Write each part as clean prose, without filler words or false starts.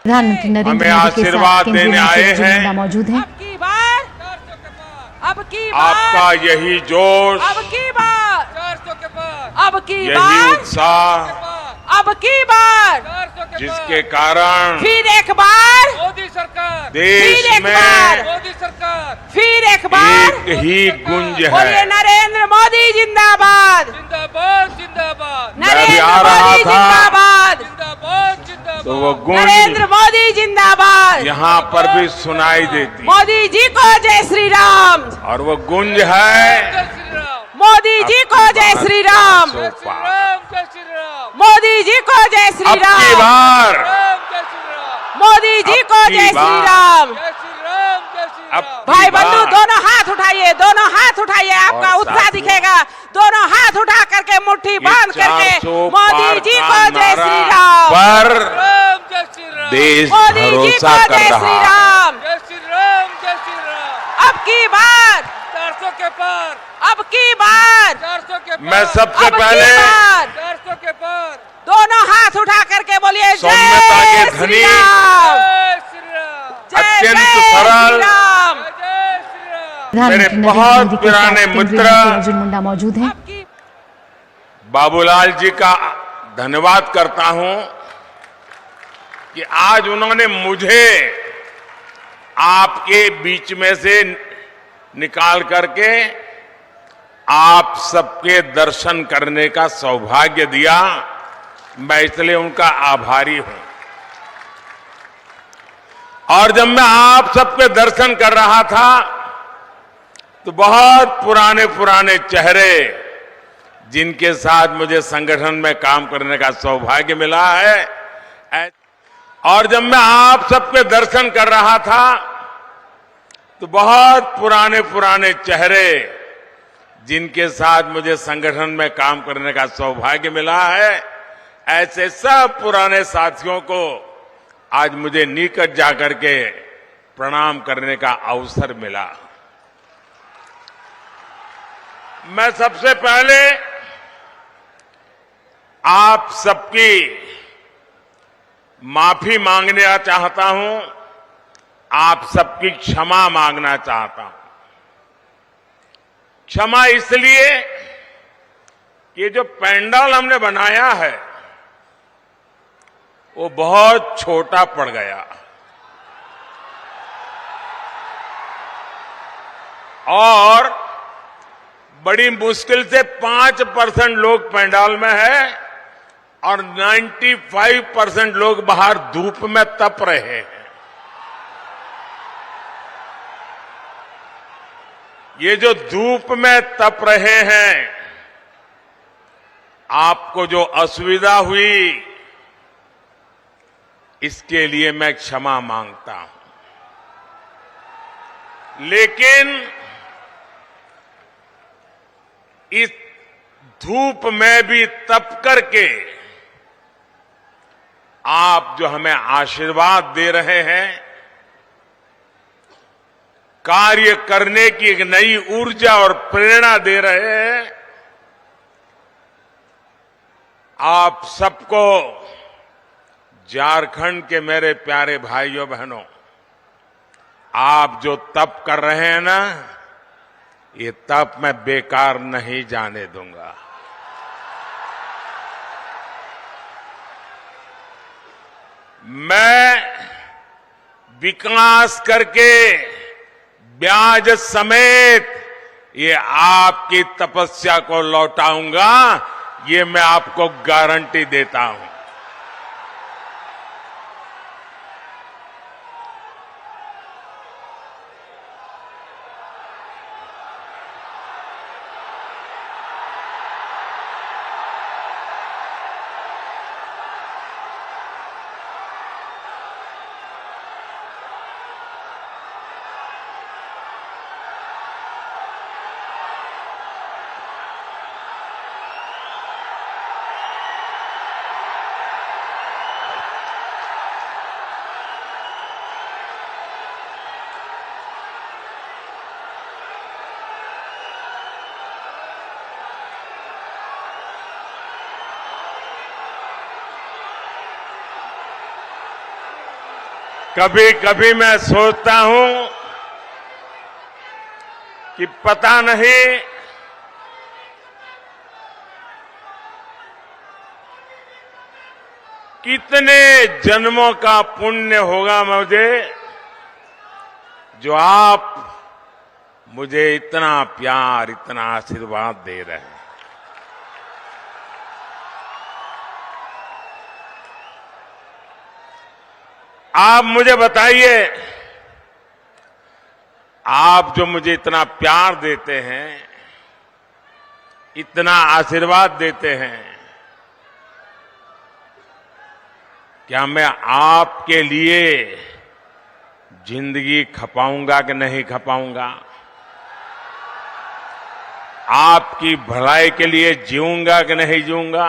प्रधानमंत्री नरेंद्र हमें मोदी के साथ आशीर्वाद केंद्रीय देने मंत्री आए अर्जुन हैं। मुंडा मौजूद हैं। अब की बार आपका यही जोश, अब की बार 400 के पार अब की यही बार उत्साह अब की बार जिसके कारण फिर एक बार मोदी सरकार देश फिर एक में बार मोदी सरकार फिर एक बार एक ही गुंज बोलिए है। नरेंद्र मोदी जिंदाबाद जिंदाबाद जिंदाबाद मैं भी नरेंद्र आ रहा मोदी था जिंदाबाद जिंदाबाद जिंदाबाद तो वो गुंज नरेंद्र मोदी जिंदाबाद यहाँ पर भी सुनाई देती मोदी जी को जय श्री राम और वो गुंज है जय श्री राम मोदी जी को जय श्री राम जय श्री राम जय श्री राम मोदी जी को जय श्री अब की राम बार राम जय श्री राम मोदी जी अब को की जय श्री बार। राम जय श्री राम जय श्री अब राम भाई की बंधु बार। दोनों हाथ उठाइए, दोनों हाथ उठाइए, आपका और उत्साह साथियों, दिखेगा। दोनों हाथ उठा करके मुट्ठी बांध करके 400 मोदी जी को पार का जय श्री नारा राम पर राम जय श्री राम देश मोदी जी को भरोसा कर जय श्री रहा है। राम जय श्री राम जय श्री राम अब की बार 400 के पार अब की बार 400 के पार मैं सबसे अब की पहले बार 400 के पार दोनों हाथ उठा करके बोलिए सौम्यता जय के श्री धनी राम जय श्री राम जय अत्यंत जय सरल श्री राम जय श्री राम प्रधानमंत्री मेरे नरेंद्र बहुत मोदी के साथ पुराने केंद्रीय मित्र मंत्री अर्जुन मुंडा मौजूद हैं। अब की बाबूलाल जी का धन्यवाद करता हूं कि आज उन्होंने मुझे आपके बीच में से निकाल करके आप सबके दर्शन करने का सौभाग्य दिया। मैं इसलिए उनका आभारी हूं। और जब मैं आप सबके दर्शन कर रहा था तो बहुत पुराने पुराने चेहरे जिनके साथ मुझे संगठन में काम करने का सौभाग्य मिला है, और जब मैं आप सबके दर्शन कर रहा था तो बहुत पुराने पुराने चेहरे जिनके साथ मुझे संगठन में काम करने का सौभाग्य मिला है, ऐसे सब पुराने साथियों को आज मुझे निकट जाकर के प्रणाम करने का अवसर मिला। मैं सबसे पहले आप सबकी माफी मांगना चाहता हूं, आप सबकी क्षमा मांगना चाहता हूं। क्षमा इसलिए कि जो पंडाल हमने बनाया है वो बहुत छोटा पड़ गया और बड़ी मुश्किल से 5% लोग पंडाल में है और 95% लोग बाहर धूप में तप रहे हैं। ये जो धूप में तप रहे हैं, आपको जो असुविधा हुई, इसके लिए मैं क्षमा मांगता हूं। लेकिन इस धूप में भी तप करके आप जो हमें आशीर्वाद दे रहे हैं, कार्य करने की एक नई ऊर्जा और प्रेरणा दे रहे हैं, आप सबको, झारखंड के मेरे प्यारे भाइयों बहनों, आप जो तप कर रहे हैं ना, ये तप मैं बेकार नहीं जाने दूंगा। मैं विकास करके ब्याज समेत ये आपकी तपस्या को लौटाऊंगा, ये मैं आपको गारंटी देता हूं। कभी कभी मैं सोचता हूं कि पता नहीं कितने जन्मों का पुण्य होगा मुझे, जो आप मुझे इतना प्यार, इतना आशीर्वाद दे रहे हैं। आप मुझे बताइए, आप जो मुझे इतना प्यार देते हैं, इतना आशीर्वाद देते हैं, क्या मैं आपके लिए जिंदगी खपाऊंगा कि नहीं खपाऊंगा? आपकी भलाई के लिए जीऊंगा कि नहीं जीऊंगा?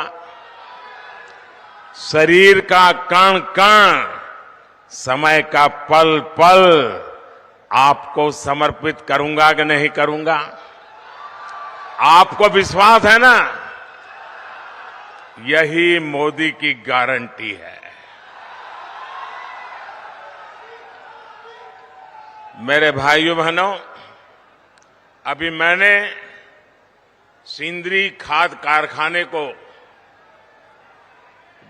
शरीर का कण कण, समय का पल पल आपको समर्पित करूंगा कि नहीं करूंगा? आपको विश्वास है ना? यही मोदी की गारंटी है। मेरे भाइयों बहनों, अभी मैंने सिंदरी खाद कारखाने को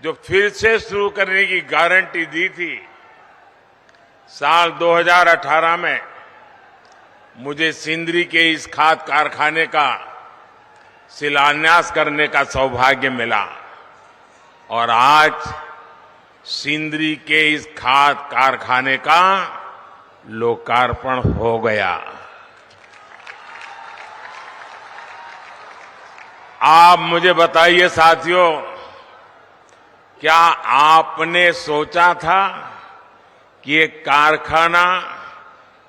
जो फिर से शुरू करने की गारंटी दी थी, साल 2018 में मुझे सिंदरी के इस खाद कारखाने का शिलान्यास करने का सौभाग्य मिला और आज सिंदरी के इस खाद कारखाने का लोकार्पण हो गया। आप मुझे बताइए साथियों, क्या आपने सोचा था कि ये कारखाना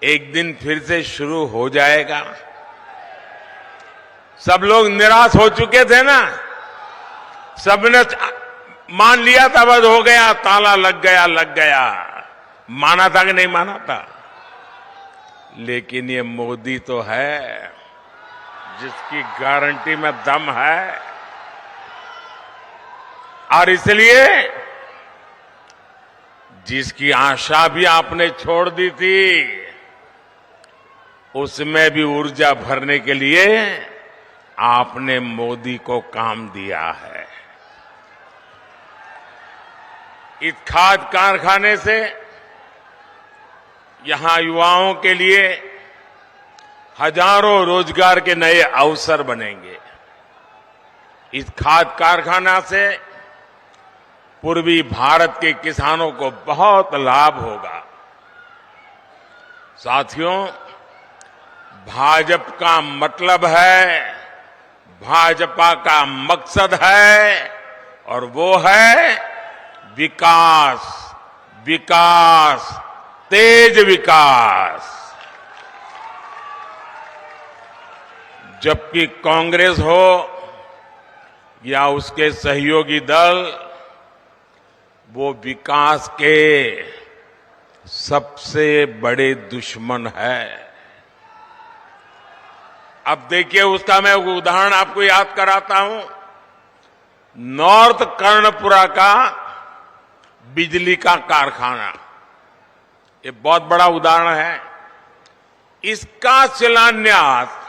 एक दिन फिर से शुरू हो जाएगा? सब लोग निराश हो चुके थे ना, सबने मान लिया था बस हो गया, ताला लग गया। माना था कि नहीं माना था? लेकिन ये मोदी तो है जिसकी गारंटी में दम है, और इसलिए जिसकी आशा भी आपने छोड़ दी थी, उसमें भी ऊर्जा भरने के लिए आपने मोदी को काम दिया है। इस खाद कारखाने से यहां युवाओं के लिए हजारों रोजगार के नए अवसर बनेंगे। इस खाद कारखाना से पूर्वी भारत के किसानों को बहुत लाभ होगा। साथियों, भाजपा का मतलब है, भाजपा का मकसद है, और वो है विकास, विकास, तेज विकास। जबकि कांग्रेस हो या उसके सहयोगी दल, वो विकास के सबसे बड़े दुश्मन है। अब देखिए, उसका मैं उदाहरण आपको याद कराता हूं। नॉर्थ कर्णपुरा का बिजली का कारखाना, ये बहुत बड़ा उदाहरण है। इसका शिलान्यास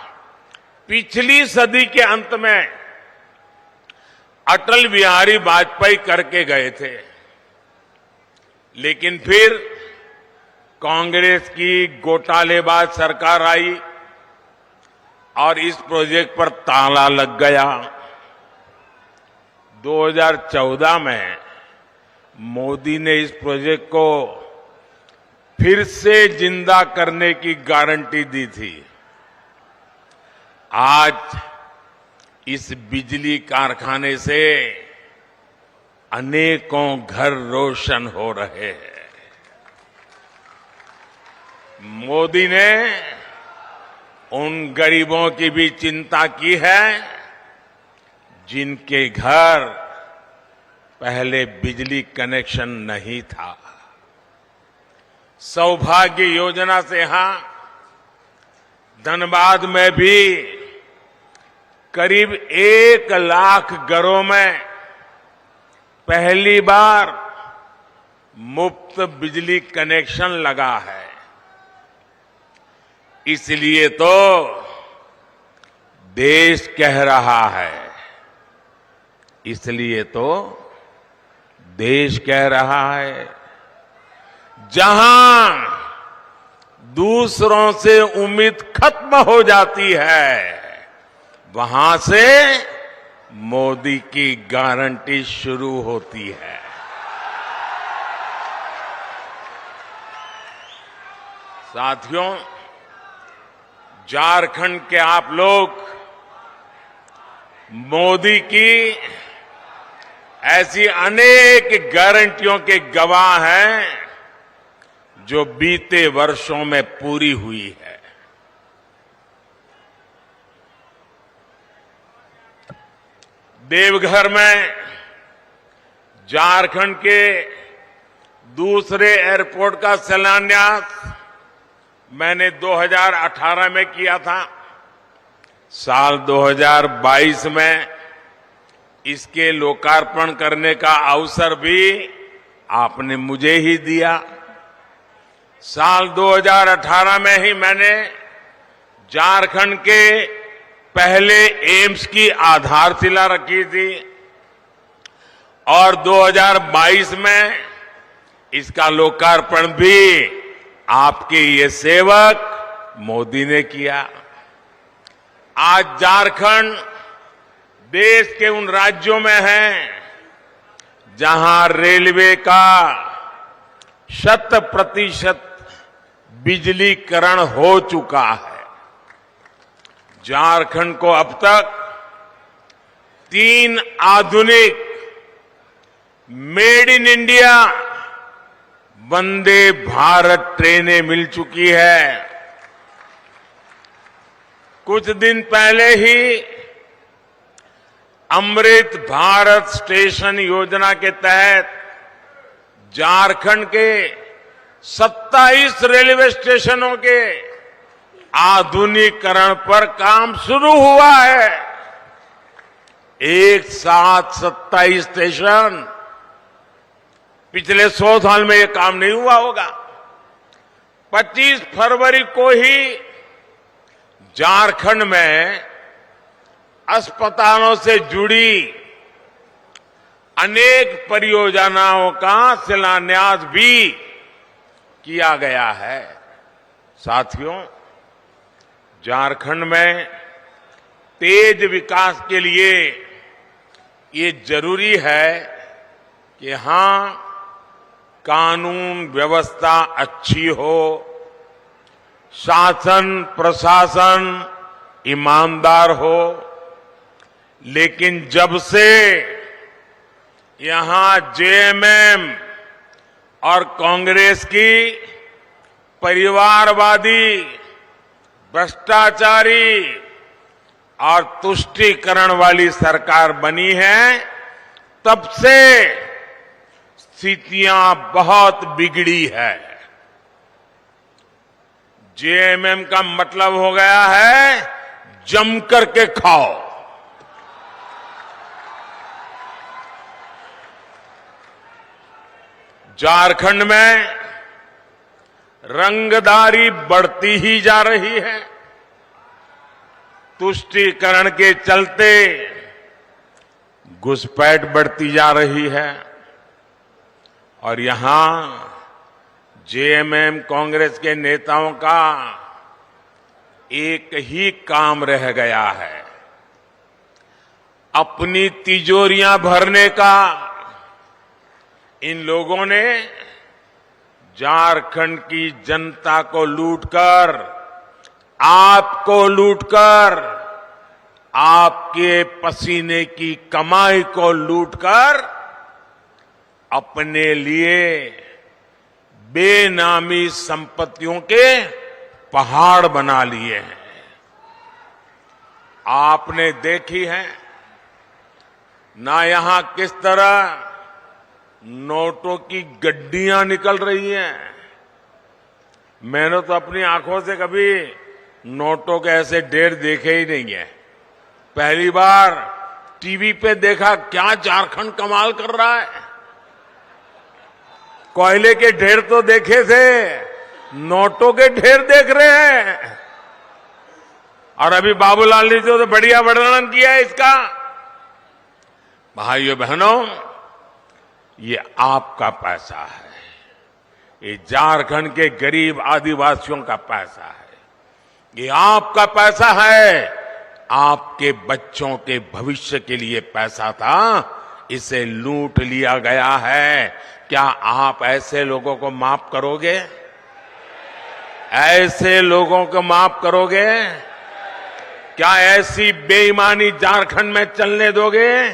पिछली सदी के अंत में अटल बिहारी वाजपेयी करके गए थे, लेकिन फिर कांग्रेस की घोटालेबाज सरकार आई और इस प्रोजेक्ट पर ताला लग गया। 2014 में मोदी ने इस प्रोजेक्ट को फिर से जिंदा करने की गारंटी दी थी। आज इस बिजली कारखाने से अनेकों घर रोशन हो रहे हैं। मोदी ने उन गरीबों की भी चिंता की है जिनके घर पहले बिजली कनेक्शन नहीं था। सौभाग्य योजना से यहां धनबाद में भी करीब 1 लाख घरों में पहली बार मुफ्त बिजली कनेक्शन लगा है। इसलिए तो देश कह रहा है, इसलिए तो देश कह रहा है, जहां दूसरों से उम्मीद खत्म हो जाती है, वहां से मोदी की गारंटी शुरू होती है। साथियों, झारखंड के आप लोग मोदी की ऐसी अनेक गारंटियों के गवाह हैं जो बीते वर्षों में पूरी हुई है। देवघर में झारखंड के दूसरे एयरपोर्ट का शिलान्यास मैंने 2018 में किया था। साल 2022 में इसके लोकार्पण करने का अवसर भी आपने मुझे ही दिया। साल 2018 में ही मैंने झारखंड के पहले एम्स की आधारशिला रखी थी और 2022 में इसका लोकार्पण भी आपके ये सेवक मोदी ने किया। आज झारखंड देश के उन राज्यों में है जहां रेलवे का 100% बिजलीकरण हो चुका है। झारखंड को अब तक 3 आधुनिक made in India Vande Bharat ट्रेनें मिल चुकी है। कुछ दिन पहले ही अमृत भारत स्टेशन योजना के तहत झारखंड के 27 रेलवे स्टेशनों के आधुनिकीकरण पर काम शुरू हुआ है। एक साथ 27 स्टेशन। पिछले 100 साल में यह काम नहीं हुआ होगा। 25 फरवरी को ही झारखंड में अस्पतालों से जुड़ी अनेक परियोजनाओं का शिलान्यास भी किया गया है। साथियों, झारखंड में तेज विकास के लिए ये जरूरी है कि यहां कानून व्यवस्था अच्छी हो, शासन प्रशासन ईमानदार हो। लेकिन जब से यहां जेएमएम और कांग्रेस की परिवारवादी, भ्रष्टाचारी और तुष्टीकरण वाली सरकार बनी है, तब से स्थितियां बहुत बिगड़ी है। जेएमएम का मतलब हो गया है जम करके खाओ। झारखंड में रंगदारी बढ़ती ही जा रही है। तुष्टीकरण के चलते घुसपैठ बढ़ती जा रही है और यहां जेएमएम कांग्रेस के नेताओं का एक ही काम रह गया है, अपनी तिजोरियां भरने का। इन लोगों ने झारखंड की जनता को लूटकर, आपको लूटकर, आपके पसीने की कमाई को लूटकर अपने लिए बेनामी संपत्तियों के पहाड़ बना लिए हैं। आपने देखी है ना यहां किस तरह नोटों की गड्डियां निकल रही हैं। मैंने तो अपनी आंखों से कभी नोटों के ऐसे ढेर देखे ही नहीं है। पहली बार टीवी पे देखा। क्या झारखंड कमाल कर रहा है। कोयले के ढेर तो देखे थे, नोटों के ढेर देख रहे हैं। और अभी बाबूलाल ने तो बढ़िया वर्णन किया है इसका। भाइयों बहनों, ये आपका पैसा है, ये झारखंड के गरीब आदिवासियों का पैसा है, ये आपका पैसा है। आपके बच्चों के भविष्य के लिए पैसा था, इसे लूट लिया गया है। क्या आप ऐसे लोगों को माफ करोगे? ऐसे लोगों को माफ करोगे? क्या ऐसी बेईमानी झारखंड में चलने दोगे?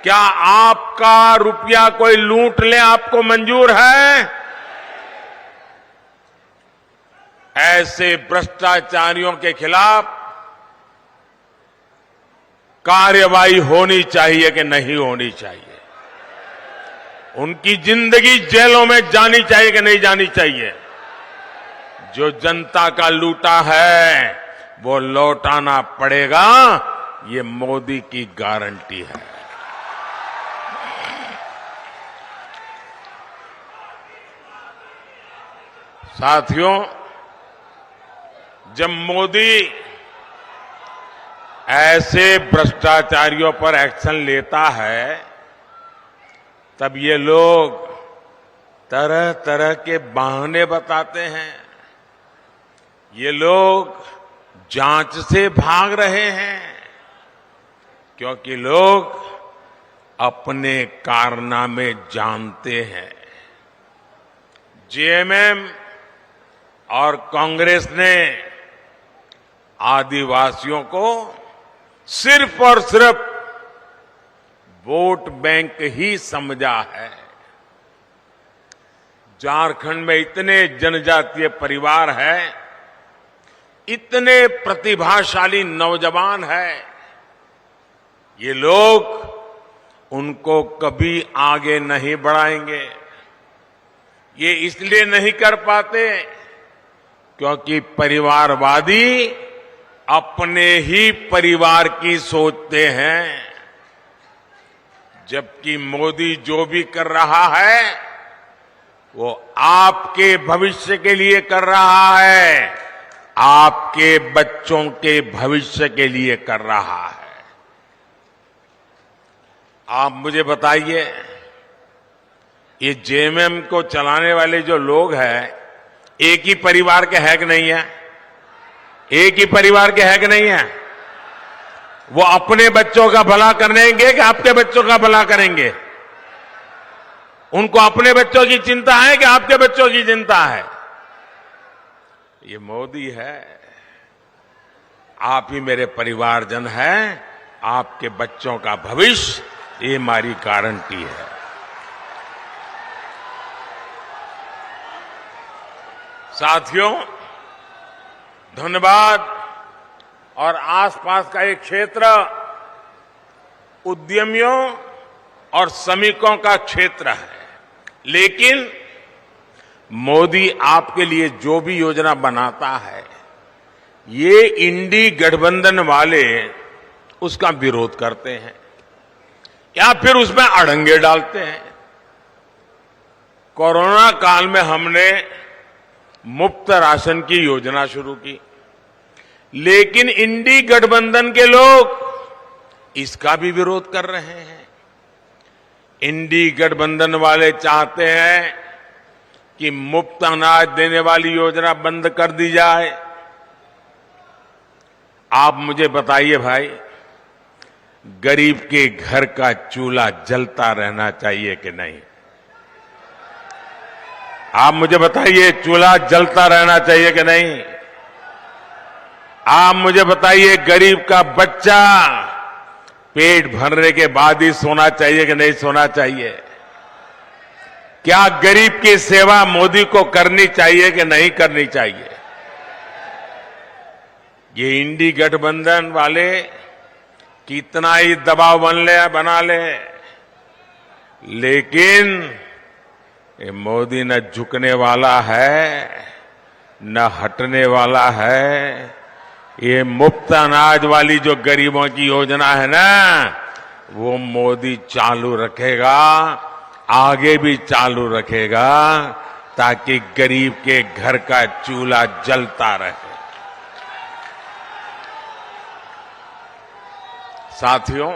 क्या आपका रुपया कोई लूट ले आपको मंजूर है? ऐसे भ्रष्टाचारियों के खिलाफ कार्रवाई होनी चाहिए कि नहीं होनी चाहिए? उनकी जिंदगी जेलों में जानी चाहिए कि नहीं जानी चाहिए? जो जनता का लूटा है वो लौटाना पड़ेगा, ये मोदी की गारंटी है। साथियों, जब मोदी ऐसे भ्रष्टाचारियों पर एक्शन लेता है, तब ये लोग तरह तरह के बहाने बताते हैं। ये लोग जांच से भाग रहे हैं क्योंकि लोग अपने कारनामे जानते हैं। जेएमएम और कांग्रेस ने आदिवासियों को सिर्फ और सिर्फ वोट बैंक ही समझा है। झारखंड में इतने जनजातीय परिवार हैं, इतने प्रतिभाशाली नौजवान हैं, ये लोग उनको कभी आगे नहीं बढ़ाएंगे। ये इसलिए नहीं कर पाते क्योंकि परिवारवादी अपने ही परिवार की सोचते हैं, जबकि मोदी जो भी कर रहा है वो आपके भविष्य के लिए कर रहा है, आपके बच्चों के भविष्य के लिए कर रहा है। आप मुझे बताइए, ये जेएमएम को चलाने वाले जो लोग हैं, एक ही परिवार के है कि नहीं है? एक ही परिवार के है कि नहीं है? वो अपने बच्चों का भला करेंगे कि आपके बच्चों का भला करेंगे? उनको अपने बच्चों की चिंता है कि आपके बच्चों की चिंता है? ये मोदी है। आप ही मेरे परिवारजन हैं, आपके बच्चों का भविष्य ये हमारी गारंटी है। साथियों, धनबाद और आसपास का एक क्षेत्र उद्यमियों और श्रमिकों का क्षेत्र है, लेकिन मोदी आपके लिए जो भी योजना बनाता है, ये इंडी गठबंधन वाले उसका विरोध करते हैं या फिर उसमें अड़ंगे डालते हैं। कोरोना काल में हमने मुफ्त राशन की योजना शुरू की, लेकिन इंडी गठबंधन के लोग इसका भी विरोध कर रहे हैं। इंडी गठबंधन वाले चाहते हैं कि मुफ्त अनाज देने वाली योजना बंद कर दी जाए। आप मुझे बताइए भाई, गरीब के घर का चूल्हा जलता रहना चाहिए कि नहीं? आप मुझे बताइए, चूल्हा जलता रहना चाहिए कि नहीं? आप मुझे बताइए, गरीब का बच्चा पेट भरने के बाद ही सोना चाहिए कि नहीं सोना चाहिए? क्या गरीब की सेवा मोदी को करनी चाहिए कि नहीं करनी चाहिए? ये इंडी गठबंधन वाले कितना ही दबाव बना ले, लेकिन ये मोदी न झुकने वाला है न हटने वाला है। ये मुफ्त अनाज वाली जो गरीबों की योजना है ना, वो मोदी चालू रखेगा। आगे भी चालू रखेगा ताकि गरीब के घर का चूल्हा जलता रहे। साथियों,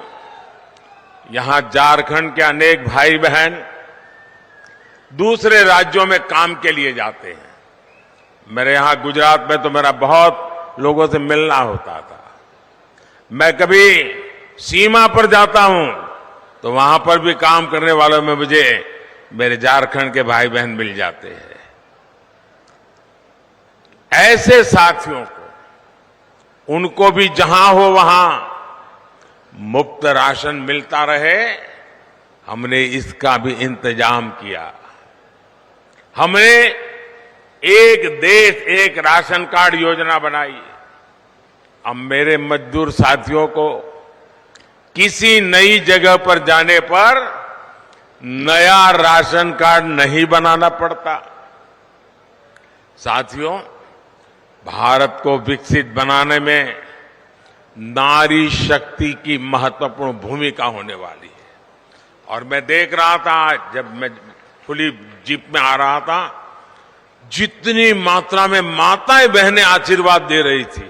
यहां झारखंड के अनेक भाई बहन दूसरे राज्यों में काम के लिए जाते हैं। मेरे यहां गुजरात में तो मेरा बहुत लोगों से मिलना होता था। मैं कभी सीमा पर जाता हूं तो वहां पर भी काम करने वालों में मुझे मेरे झारखंड के भाई बहन मिल जाते हैं। ऐसे साथियों को, उनको भी जहां हो वहां मुफ्त राशन मिलता रहे, हमने इसका भी इंतजाम किया। हमने एक देश एक राशन कार्ड योजना बनाई। अब मेरे मजदूर साथियों को किसी नई जगह पर जाने पर नया राशन कार्ड नहीं बनाना पड़ता। साथियों, भारत को विकसित बनाने में नारी शक्ति की महत्वपूर्ण भूमिका होने वाली है। और मैं देख रहा था, जब मैं खुली जीप में आ रहा था, जितनी मात्रा में माताएं बहनें आशीर्वाद दे रही थी,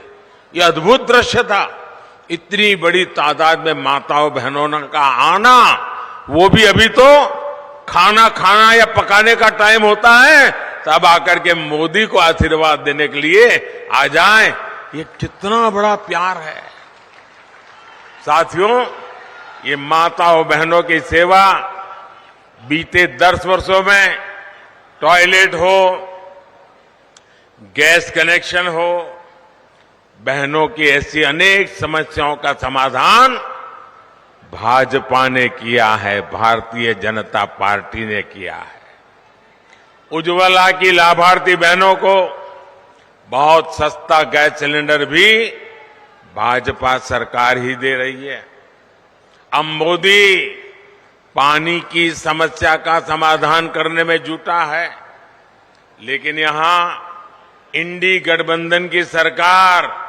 यह अद्भुत दृश्य था। इतनी बड़ी तादाद में माताओं बहनों का आना, वो भी अभी तो खाना खाना या पकाने का टाइम होता है, तब आकर के मोदी को आशीर्वाद देने के लिए आ जाएं। ये कितना बड़ा प्यार है। साथियों, ये माताओं बहनों की सेवा बीते 10 वर्षों में टॉयलेट हो, गैस कनेक्शन हो, बहनों की ऐसी अनेक समस्याओं का समाधान भाजपा ने किया है, भारतीय जनता पार्टी ने किया है। उज्ज्वला की लाभार्थी बहनों को बहुत सस्ता गैस सिलेंडर भी भाजपा सरकार ही दे रही है। अब मोदी पानी की समस्या का समाधान करने में जुटा है, लेकिन यहां इंडी गठबंधन की सरकार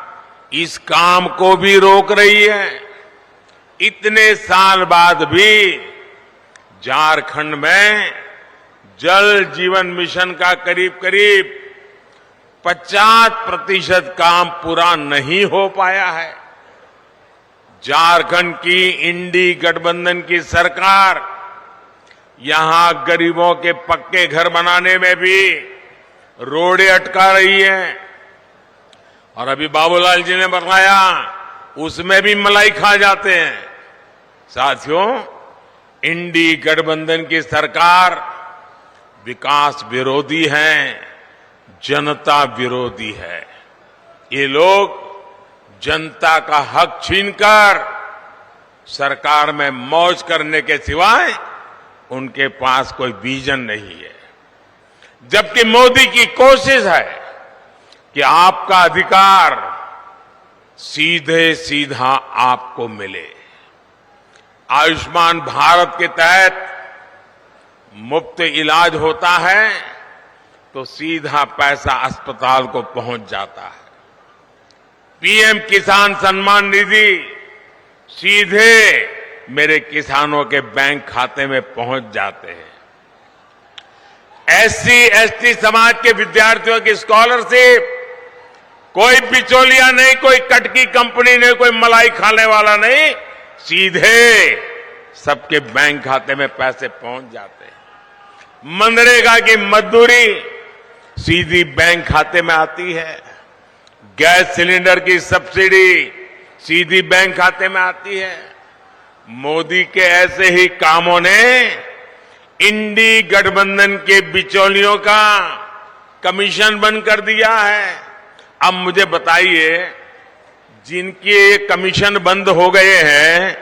इस काम को भी रोक रही है। इतने साल बाद भी झारखंड में जल जीवन मिशन का करीब करीब 50% काम पूरा नहीं हो पाया है। झारखंड की इंडी गठबंधन की सरकार यहां गरीबों के पक्के घर बनाने में भी रोड़े अटका रही है। और अभी बाबूलाल जी ने बताया, उसमें भी मलाई खा जाते हैं। साथियों, इंडी गठबंधन की सरकार विकास विरोधी है, जनता विरोधी है। ये लोग जनता का हक छीनकर सरकार में मौज करने के सिवाय उनके पास कोई विजन नहीं है। जबकि मोदी की कोशिश है कि आपका अधिकार सीधे सीधा आपको मिले। आयुष्मान भारत के तहत मुफ्त इलाज होता है तो सीधा पैसा अस्पताल को पहुंच जाता है। पीएम किसान सम्मान निधि सीधे मेरे किसानों के बैंक खाते में पहुंच जाते हैं। एससी एसटी समाज के विद्यार्थियों की स्कॉलरशिप कोई बिचौलिया नहीं, कोई कटकी कंपनी नहीं, कोई मलाई खाने वाला नहीं, सीधे सबके बैंक खाते में पैसे पहुंच जाते हैं। मनरेगा की मजदूरी सीधी बैंक खाते में आती है। गैस सिलेंडर की सब्सिडी सीधी बैंक खाते में आती है। मोदी के ऐसे ही कामों ने इंडी गठबंधन के बिचौलियों का कमीशन बंद कर दिया है। अब मुझे बताइए, जिनके कमीशन बंद हो गए हैं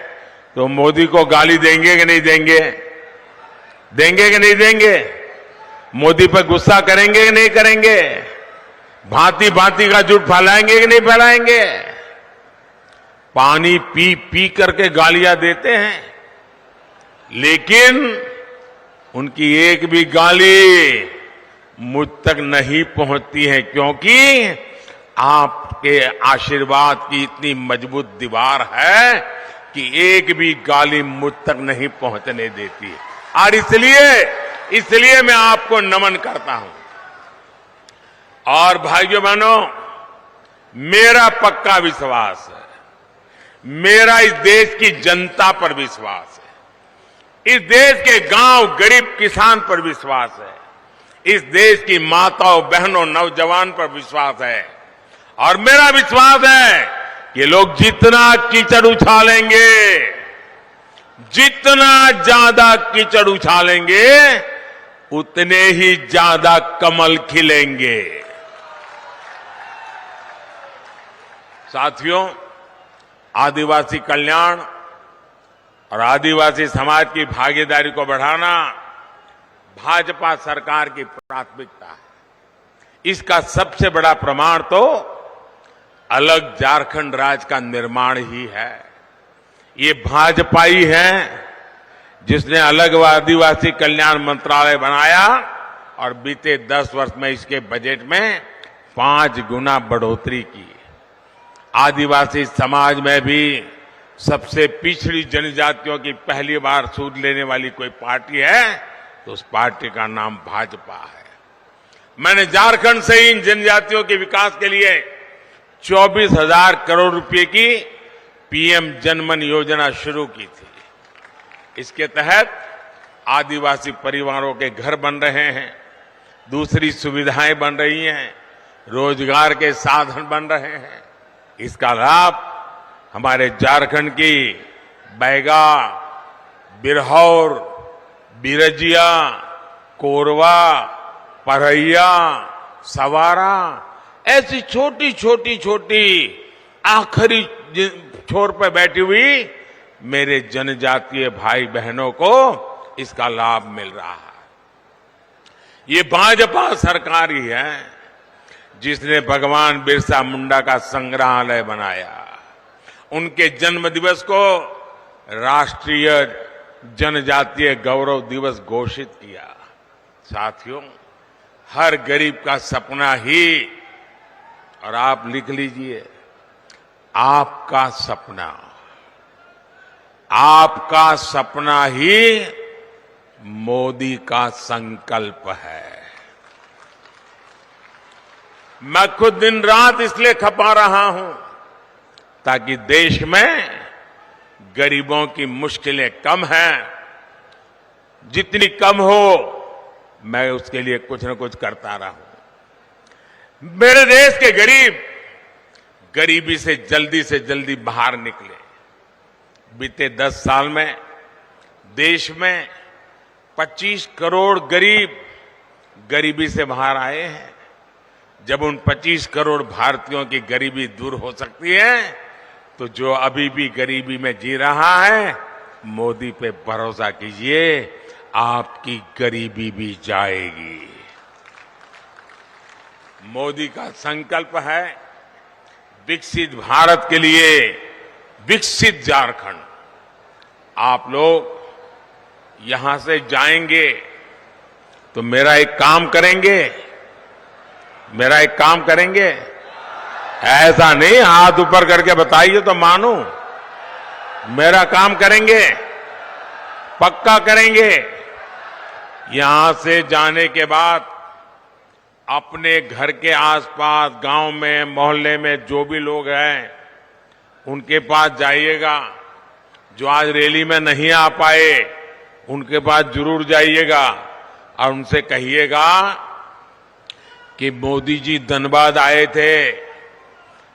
तो मोदी को गाली देंगे कि नहीं देंगे? देंगे कि नहीं देंगे? मोदी पर गुस्सा करेंगे कि नहीं करेंगे? भांति भांति का झूठ फैलाएंगे कि नहीं फैलाएंगे? पानी पी पी करके गालियां देते हैं, लेकिन उनकी एक भी गाली मुझ तक नहीं पहुंचती है, क्योंकि आपके आशीर्वाद की इतनी मजबूत दीवार है कि एक भी गाली मुझ तक नहीं पहुंचने देती है। और इसलिए मैं आपको नमन करता हूं। और भाइयों बहनों, मेरा पक्का विश्वास है, मेरा इस देश की जनता पर विश्वास है, इस देश के गांव गरीब किसान पर विश्वास है, इस देश की माताओं बहनों नौजवान पर विश्वास है। और मेरा विश्वास है कि लोग जितना कीचड़ उछालेंगे, जितना ज्यादा कीचड़ उछालेंगे, उतने ही ज्यादा कमल खिलेंगे। साथियों, आदिवासी कल्याण और आदिवासी समाज की भागीदारी को बढ़ाना भाजपा सरकार की प्राथमिकता है। इसका सबसे बड़ा प्रमाण तो अलग झारखंड राज्य का निर्माण ही है। ये भाजपा ही है जिसने अलग आदिवासी कल्याण मंत्रालय बनाया और बीते 10 वर्ष में इसके बजट में 5 गुना बढ़ोतरी की। आदिवासी समाज में भी सबसे पिछड़ी जनजातियों की पहली बार सूद लेने वाली कोई पार्टी है तो उस पार्टी का नाम भाजपा है। मैंने झारखंड से इन जनजातियों के विकास के लिए 24,000 करोड़ रुपए की पीएम जनमन योजना शुरू की थी। इसके तहत आदिवासी परिवारों के घर बन रहे हैं, दूसरी सुविधाएं बन रही हैं, रोजगार के साधन बन रहे हैं। इसका लाभ हमारे झारखंड की बैगा, बिरहौर, बिरजिया, कोरवा, परैया, सवारा ऐसी छोटी आखिरी छोर पर बैठी हुई मेरे जनजातीय भाई बहनों को इसका लाभ मिल रहा है। ये भाजपा सरकार ही है जिसने भगवान बिरसा मुंडा का संग्रहालय बनाया, उनके जन्म दिवस को राष्ट्रीय जनजातीय गौरव दिवस घोषित किया। साथियों, हर गरीब का सपना ही, और आप लिख लीजिए, आपका सपना ही मोदी का संकल्प है। मैं खुद दिन रात इसलिए खपा रहा हूं ताकि देश में गरीबों की मुश्किलें कम हैं, जितनी कम हो मैं उसके लिए कुछ न कुछ करता रहूं। मेरे देश के गरीब गरीबी से जल्दी बाहर निकले। बीते 10 साल में देश में 25 करोड़ गरीब गरीबी से बाहर आए हैं। जब उन 25 करोड़ भारतीयों की गरीबी दूर हो सकती है तो जो अभी भी गरीबी में जी रहा है, मोदी पे भरोसा कीजिए, आपकी गरीबी भी जाएगी। मोदी का संकल्प है विकसित भारत के लिए विकसित झारखंड। आप लोग यहां से जाएंगे तो मेरा एक काम करेंगे, ऐसा नहीं हाथ ऊपर करके बताइए तो मानूं। मेरा काम करेंगे, पक्का करेंगे। यहां से जाने के बाद अपने घर के आसपास, गांव में, मोहल्ले में जो भी लोग हैं उनके पास जाइएगा। जो आज रैली में नहीं आ पाए उनके पास जरूर जाइएगा और उनसे कहिएगा कि मोदी जी धनबाद आए थे,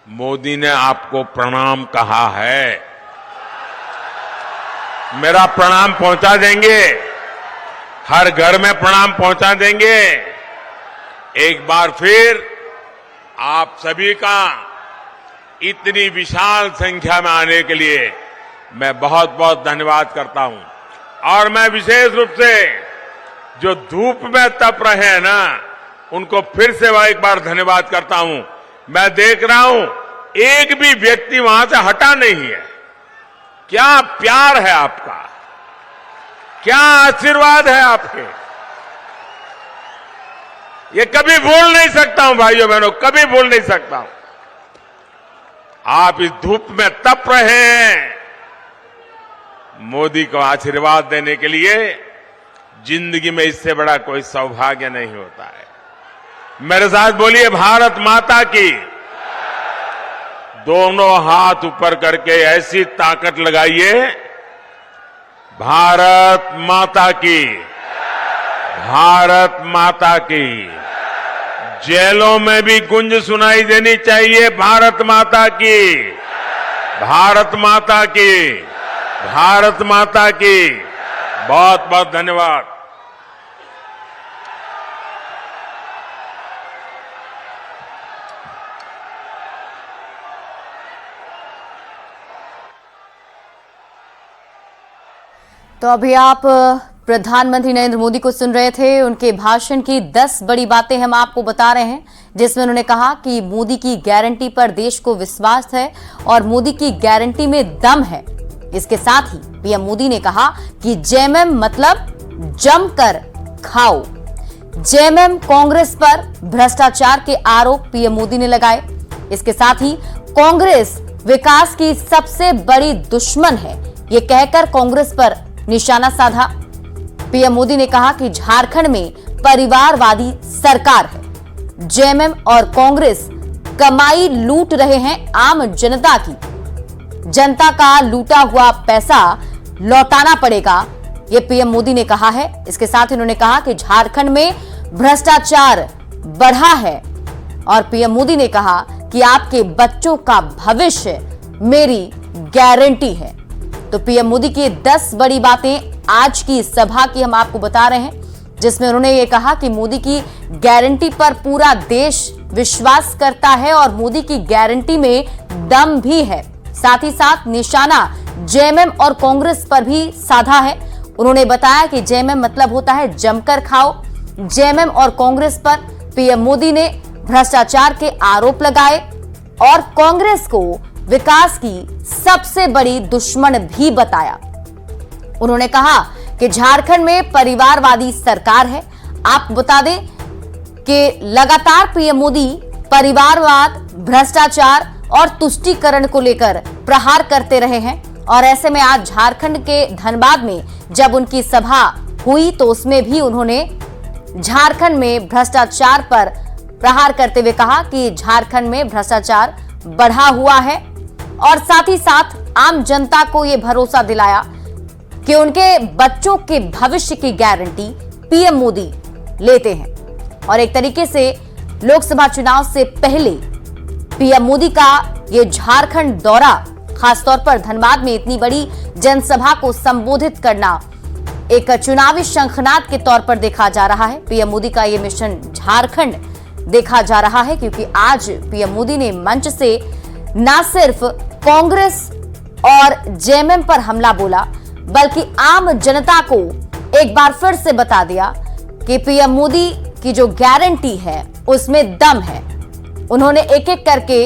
मोदी ने आपको प्रणाम कहा है। मेरा प्रणाम पहुंचा देंगे, हर घर में प्रणाम पहुंचा देंगे। एक बार फिर आप सभी का इतनी विशाल संख्या में आने के लिए मैं बहुत बहुत धन्यवाद करता हूं। और मैं विशेष रूप से जो धूप में तप रहे हैं ना, उनको फिर से एक बार धन्यवाद करता हूं। मैं देख रहा हूं एक भी व्यक्ति वहां से हटा नहीं है। क्या प्यार है आपका, क्या आशीर्वाद है आपके, ये कभी भूल नहीं सकता हूं भाइयों बहनों, कभी भूल नहीं सकता हूं। आप इस धूप में तप रहे हैं मोदी को आशीर्वाद देने के लिए। जिंदगी में इससे बड़ा कोई सौभाग्य नहीं होता है। मेरे साथ बोलिए भारत माता की। दोनों हाथ ऊपर करके ऐसी ताकत लगाइए, भारत माता की, भारत माता की। जेलों में भी गुंज सुनाई देनी चाहिए, भारत माता की, भारत माता की, भारत माता की। बहुत बहुत धन्यवाद। तो अभी आप प्रधानमंत्री नरेंद्र मोदी को सुन रहे थे। उनके भाषण की 10 बड़ी बातें हम आपको बता रहे हैं, जिसमें उन्होंने कहा कि मोदी की गारंटी पर देश को विश्वास है और मोदी की गारंटी में दम है। इसके साथ ही पीएम मोदी ने कहा कि जेएमएम मतलब जमकर खाओ। जेएमएम कांग्रेस पर भ्रष्टाचार के आरोप पीएम मोदी ने लगाए। इसके साथ ही कांग्रेस विकास की सबसे बड़ी दुश्मन है, ये कहकर कांग्रेस पर निशाना साधा। पीएम मोदी ने कहा कि झारखंड में परिवारवादी सरकार है। जेएमएम और कांग्रेस कमाई लूट रहे हैं आम जनता की। जनता का लूटा हुआ पैसा लौटाना पड़ेगा, ये पीएम मोदी ने कहा है। इसके साथ ही उन्होंने कहा कि झारखंड में भ्रष्टाचार बढ़ा है और पीएम मोदी ने कहा कि आपके बच्चों का भविष्य मेरी गारंटी है। तो पीएम मोदी की 10 बड़ी बातें आज की सभा की हम आपको बता रहे हैं, जिसमें उन्होंने ये कहा कि मोदी की गारंटी पर पूरा देश विश्वास करता है और मोदी की गारंटी में दम भी है। साथ ही साथ निशाना जेएमएम और कांग्रेस पर भी साधा है। उन्होंने बताया कि जेएमएम मतलब होता है जमकर खाओ। जेएमएम और कांग्रेस पर पीएम मोदी ने भ्रष्टाचार के आरोप लगाए और कांग्रेस को विकास की सबसे बड़ी दुश्मन भी बताया। उन्होंने कहा कि झारखंड में परिवारवादी सरकार है। आपको बता दें कि लगातार पीएम मोदी परिवारवाद, भ्रष्टाचार और तुष्टीकरण को लेकर प्रहार करते रहे हैं और ऐसे में आज झारखंड के धनबाद में जब उनकी सभा हुई तो उसमें भी उन्होंने झारखंड में भ्रष्टाचार पर प्रहार करते हुए कहा कि झारखंड में भ्रष्टाचार बढ़ा हुआ है और साथ ही साथ आम जनता को यह भरोसा दिलाया कि उनके बच्चों के भविष्य की गारंटी पीएम मोदी लेते हैं। और एक तरीके से लोकसभा चुनाव से पहले पीएम मोदी का ये झारखंड दौरा, खासतौर पर धनबाद में इतनी बड़ी जनसभा को संबोधित करना एक चुनावी शंखनाद के तौर पर देखा जा रहा है। पीएम मोदी का ये मिशन झारखंड देखा जा रहा है क्योंकि आज पीएम मोदी ने मंच से न सिर्फ कांग्रेस और जेएमएम पर हमला बोला, बल्कि आम जनता को एक बार फिर से बता दिया कि पीएम मोदी की जो गारंटी है उसमें दम है। उन्होंने एक एक करके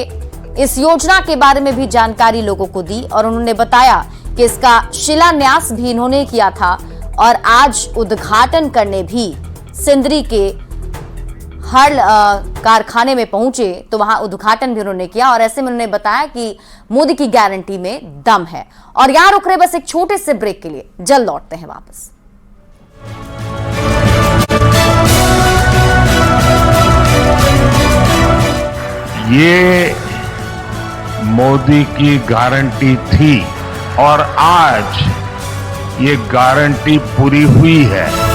इस योजना के बारे में भी जानकारी लोगों को दी और उन्होंने बताया कि इसका शिलान्यास भी इन्होंने किया था और आज उद्घाटन करने भी सिंदरी के हर कारखाने में पहुंचे तो वहां उद्घाटन भी उन्होंने किया और ऐसे में उन्होंने बताया कि मोदी की गारंटी में दम है। और यहां रुक रहे बस एक छोटे से ब्रेक के लिए, जल्द लौटते हैं वापस। ये मोदी की गारंटी थी और आज ये गारंटी पूरी हुई है।